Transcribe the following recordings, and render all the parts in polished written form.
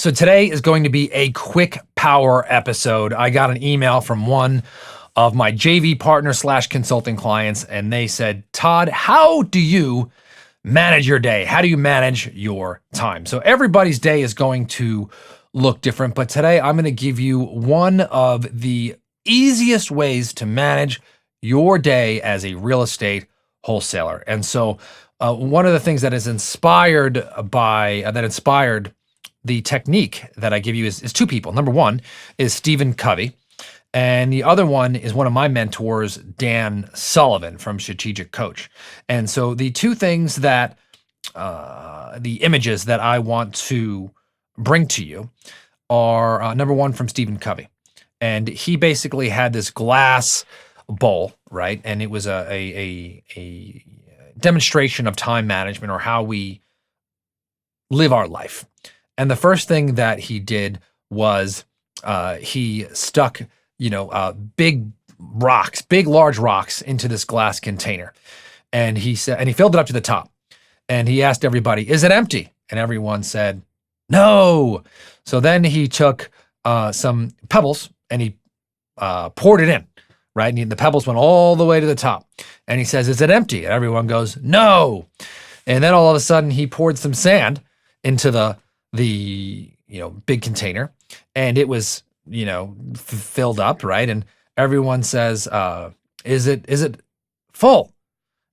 So today is going to be a quick power episode. I got an email from one of my JV partner / consulting clients, and they said, Todd, how do you manage your day? How do you manage your time? So everybody's day is going to look different, but today I'm going to give you one of the easiest ways to manage your day as a real estate wholesaler. And so one of the things that is inspired the technique that I give you is two people. Number one is Stephen Covey, and the other one is one of my mentors, Dan Sullivan from Strategic Coach. And so the two things that, the images that I want to bring to you are number one from Stephen Covey. And he basically had this glass bowl, right? And it was a demonstration of time management, or how we live our life. And the first thing that he did was he stuck, big large rocks into this glass container. And he filled it up to the top. And he asked everybody, is it empty? And everyone said, no. So then he took some pebbles and he poured it in, right? And the pebbles went all the way to the top. And he says, is it empty? And everyone goes, no. And then all of a sudden he poured some sand into the big container, and it was, filled up, right? And everyone says, is it full?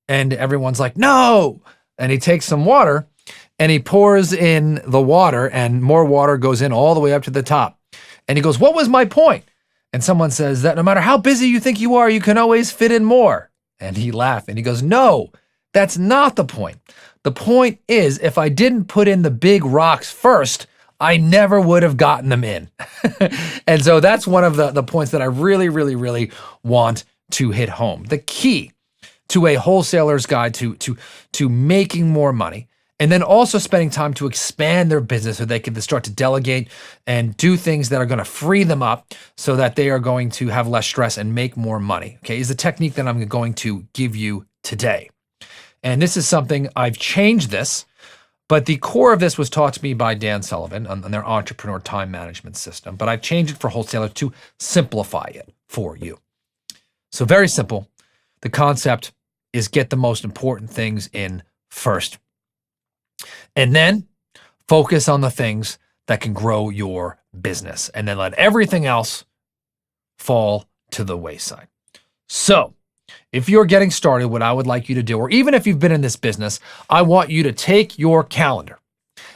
And everyone's like, no. And he takes some water and he pours in the water, and more water goes in all the way up to the top. And he goes, what was my point? And someone says that no matter how busy you think you are, you can always fit in more. And he laughed and he goes, no, that's not the point. The point is, if I didn't put in the big rocks first, I never would have gotten them in. And so that's one of the points that I really, really, really want to hit home. The key to a wholesaler's guide to making more money, and then also spending time to expand their business so they can start to delegate and do things that are going to free them up so that they are going to have less stress and make more money, okay, is the technique that I'm going to give you today. And this is something I've changed this, but the core of this was taught to me by Dan Sullivan on their entrepreneur time management system. But I've changed it for wholesalers to simplify it for you. So very simple. The concept is get the most important things in first. And then focus on the things that can grow your business. And then let everything else fall to the wayside. So if you're getting started, what I would like you to do, or even if you've been in this business, I want you to take your calendar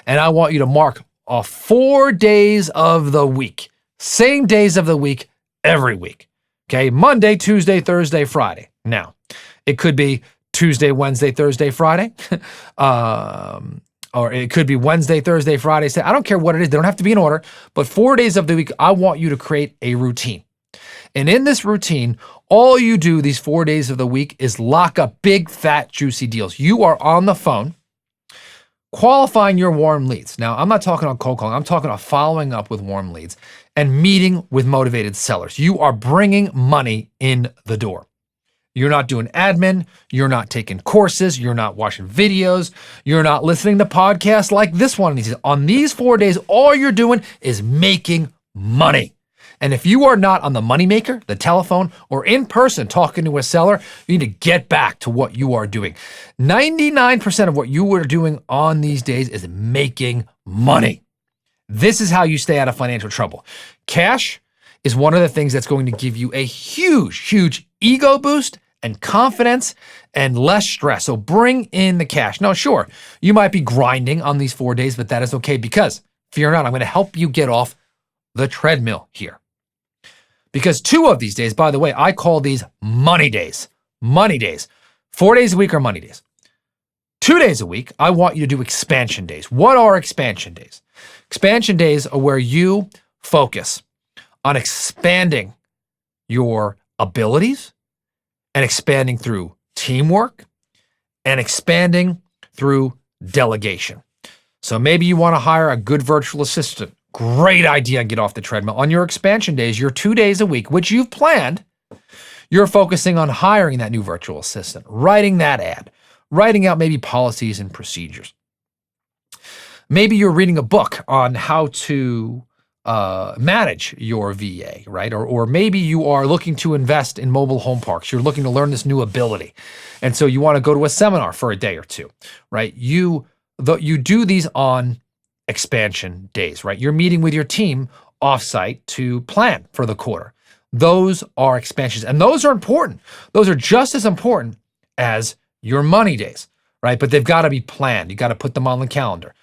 and I want you to mark off 4 days of the week, same days of the week, every week. Okay. Monday, Tuesday, Thursday, Friday. Now, it could be Tuesday, Wednesday, Thursday, Friday. Or it could be Wednesday, Thursday, Friday. I don't care what it is. They don't have to be in order, but 4 days of the week, I want you to create a routine. And in this routine, all you do these 4 days of the week is lock up big, fat, juicy deals. You are on the phone qualifying your warm leads. Now, I'm not talking about cold calling. I'm talking about following up with warm leads and meeting with motivated sellers. You are bringing money in the door. You're not doing admin. You're not taking courses. You're not watching videos. You're not listening to podcasts like this one. On these 4 days, all you're doing is making money. And if you are not on the moneymaker, the telephone, or in person talking to a seller, you need to get back to what you are doing. 99% of what you are doing on these days is making money. This is how you stay out of financial trouble. Cash is one of the things that's going to give you a huge, huge ego boost and confidence and less stress. So bring in the cash. Now, sure, you might be grinding on these 4 days, but that is okay because, fear not, I'm going to help you get off the treadmill here. Because 2 of these days, by the way, I call these money days. Money days. 4 days a week are money days. 2 days a week, I want you to do expansion days. What are expansion days? Expansion days are where you focus on expanding your abilities and expanding through teamwork and expanding through delegation. So maybe you want to hire a good virtual assistant. Great idea, get off the treadmill. On your expansion days, your 2 days a week, which you've planned, you're focusing on hiring that new virtual assistant, writing that ad, writing out maybe policies and procedures. Maybe you're reading a book on how to manage your VA, right? Or maybe you are looking to invest in mobile home parks. You're looking to learn this new ability. And so you want to go to a seminar for a day or two, right? You do these on expansion days, right? You're meeting with your team offsite to plan for the quarter. Those are expansions, and those are important. Those are just as important as your money days, right? But they've got to be planned. You got to put them on the calendar.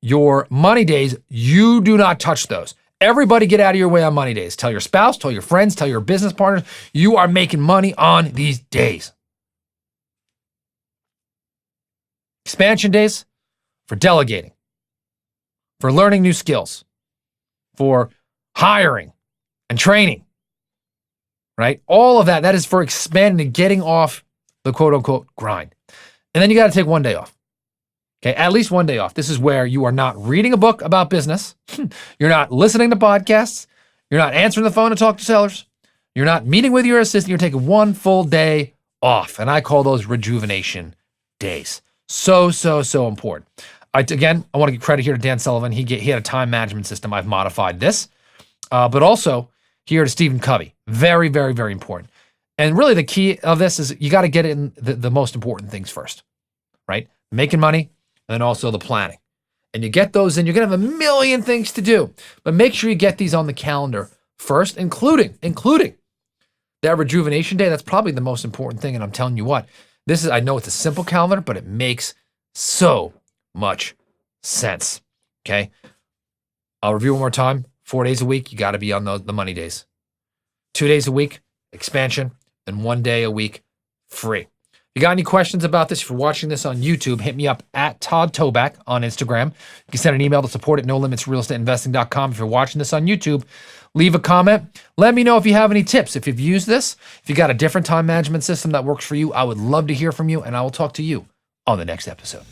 Your money days, you do not touch those. Everybody get out of your way on money days. Tell your spouse, tell your friends, tell your business partners, you are making money on these days. Expansion days for delegating, for learning new skills, for hiring and training, right? All of that is for expanding and getting off the quote unquote grind. And then you got to take one day off. Okay, at least one day off. This is where you are not reading a book about business. You're not listening to podcasts. You're not answering the phone to talk to sellers. You're not meeting with your assistant. You're taking one full day off. And I call those rejuvenation days. So important. I want to give credit here to Dan Sullivan. He had a time management system. I've modified this. But also here to Stephen Covey. Very, very, very important. And really the key of this is you got to get in the most important things first, right? Making money, and then also the planning. And you get those in, you're going to have a million things to do. But make sure you get these on the calendar first, including that rejuvenation day. That's probably the most important thing. And I'm telling you what, I know it's a simple calendar, but it makes so much sense. Okay. I'll review one more time. 4 days a week, you got to be on the money days. 2 days a week, expansion, and 1 day a week, free. If you got any questions about this, if you're watching this on YouTube, hit me up at Todd Toback on Instagram. You can send an email to support@nolimitsrealestateinvesting.com. If you're watching this on YouTube, leave a comment. Let me know if you have any tips. If you've used this, if you got a different time management system that works for you, I would love to hear from you, and I will talk to you on the next episode.